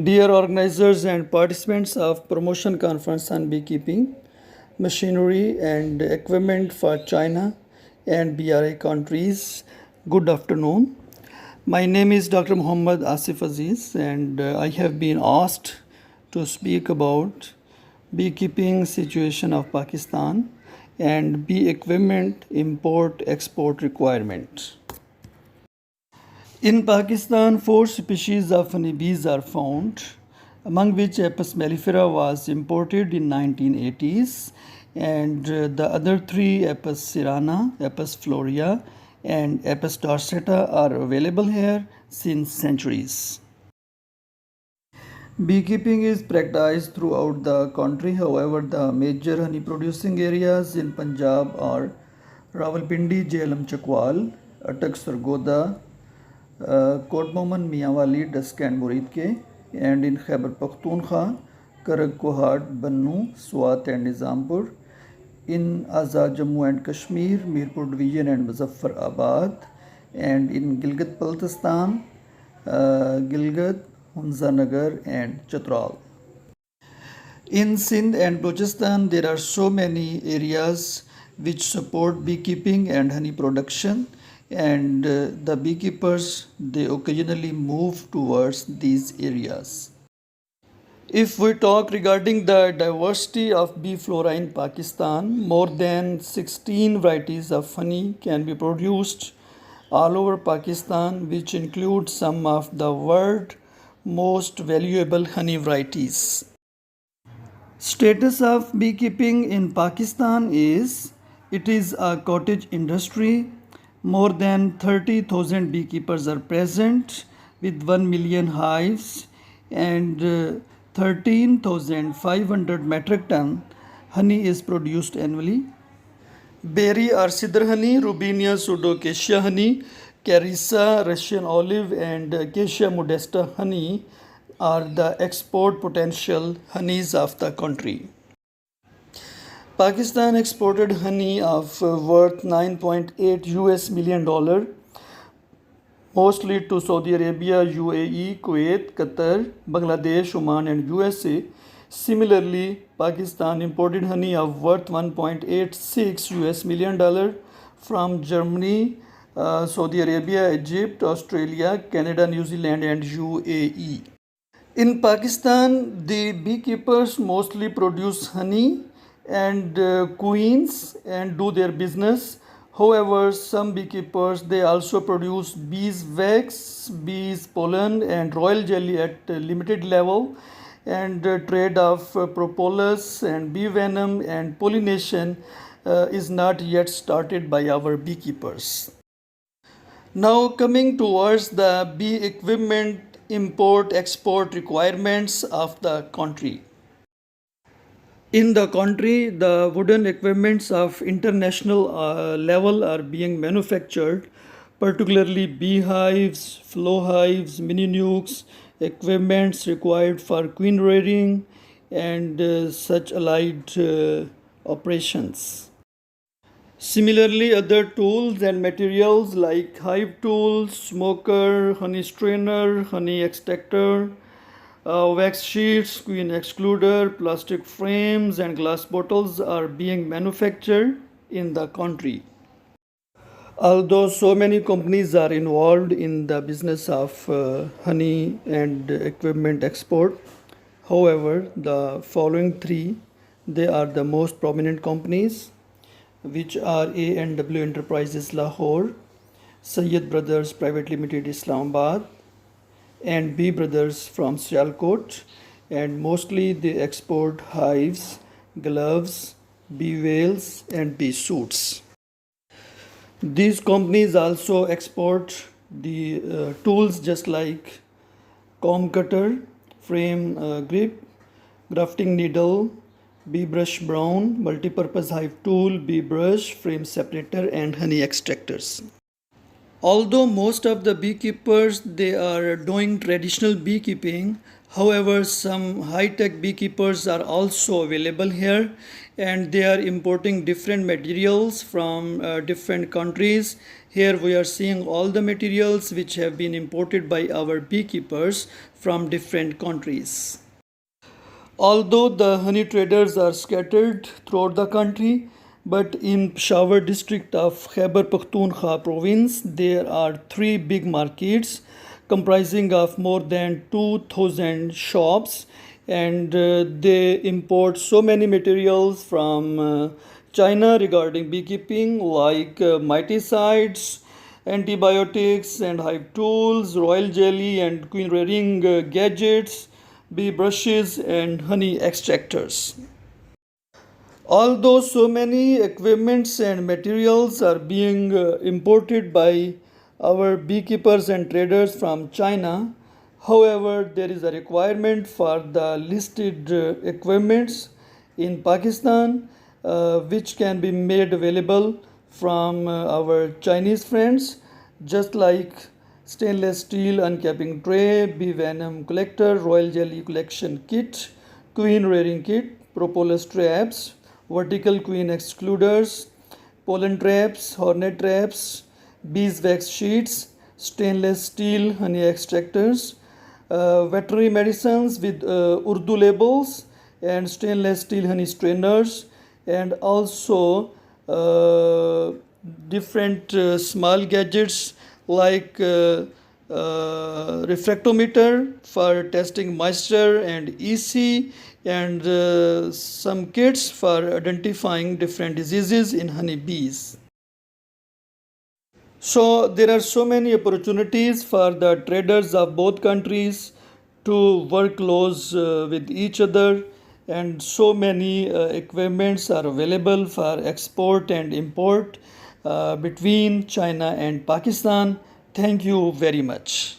Dear organizers and participants of Promotion Conference on Beekeeping, Machinery and Equipment for China and BRI countries, good afternoon. My name is Dr. Muhammad Asif Aziz and I have been asked to speak about beekeeping situation of Pakistan and bee equipment import-export requirement. In Pakistan, 4 species of honeybees are found, among which Apis mellifera was imported in 1980s, and the other three, Apis cerana, Apis florea, and Apis dorsata, are available here since centuries. Beekeeping is practiced throughout the country. However, the major honey producing areas in Punjab are Rawalpindi, Jhelum, Chakwal, Attak, Sargodha, Kotmoman, Mianwali, Dusk and Muridke, and in Khyber Pakhtunkhwa, Karag Kohad, Bannu, Swat and Nizampur, in Azad Jammu and Kashmir, Mirpur Division and Muzaffarabad, and in Gilgit Baltistan, Gilgit, Hunzanagar and Chatral. In Sindh and Balochistan, there are so many areas which support beekeeping and honey production, and the beekeepers, they occasionally move towards these areas. If we talk regarding the diversity of bee flora in Pakistan, more than 16 varieties of honey can be produced all over Pakistan, which includes some of the world's most valuable honey varieties. Status of beekeeping in Pakistan is, it is a cottage industry. More than 30,000 beekeepers are present with 1 million hives, and 13,500 metric ton honey is produced annually. Berry or cedar honey, Rubinia pseudoacacia honey, Carissa, Russian olive and Acacia modesta honey are the export potential honeys of the country. Pakistan exported honey of worth $9.8 million, mostly to Saudi Arabia, UAE, Kuwait, Qatar, Bangladesh, Oman and USA. Similarly, Pakistan imported honey of worth $1.86 million from Germany, Saudi Arabia, Egypt, Australia, Canada, New Zealand and UAE. In Pakistan, the beekeepers mostly produce honey and queens and do their business. However, some beekeepers, they also produce beeswax, bees pollen and royal jelly at a limited level, and trade of propolis and bee venom and pollination is not yet started by our beekeepers. Now coming towards the bee equipment import-export requirements of the country. In the country, the wooden equipments of international level are being manufactured, particularly beehives, flow hives, mini nukes, equipments required for queen rearing, and such allied operations. Similarly, other tools and materials like hive tools, smoker, honey strainer, honey extractor, wax sheets, queen excluder, plastic frames and glass bottles are being manufactured in the country. Although so many companies are involved in the business of honey and equipment export, however, the following three, they are the most prominent companies, which are A&W Enterprises Lahore, Sayyid Brothers Private Limited Islamabad, and B Brothers from Sialkot, and mostly they export hives, gloves, bee veils and bee suits. These companies also export the tools just like comb cutter, frame grip, grafting needle, bee brush brown, multi-purpose hive tool, bee brush, frame separator and honey extractors. Although most of the beekeepers, they are doing traditional beekeeping, However, some high-tech beekeepers are also available here, and they are importing different materials from different countries. Here we are seeing all the materials which have been imported by our beekeepers from different countries. Although the honey traders are scattered throughout the country, but in Peshawar district of Khyber Pakhtunkhwa province, there are three big markets comprising of more than 2000 shops, and they import so many materials from China regarding beekeeping like miticides, antibiotics and hive tools, royal jelly and queen rearing gadgets, bee brushes and honey extractors. Although so many equipments and materials are being imported by our beekeepers and traders from China, however, there is a requirement for the listed equipments in Pakistan, which can be made available from our Chinese friends, just like stainless steel uncapping tray, bee venom collector, royal jelly collection kit, queen rearing kit, propolis traps, vertical queen excluders, pollen traps, hornet traps, beeswax sheets, stainless steel honey extractors, veterinary medicines with Urdu labels, and stainless steel honey strainers, and also different small gadgets like refractometer for testing moisture and EC, and some kits for identifying different diseases in honeybees. So there are so many opportunities for the traders of both countries to work close with each other, and so many equipments are available for export and import between China and Pakistan. Thank you very much.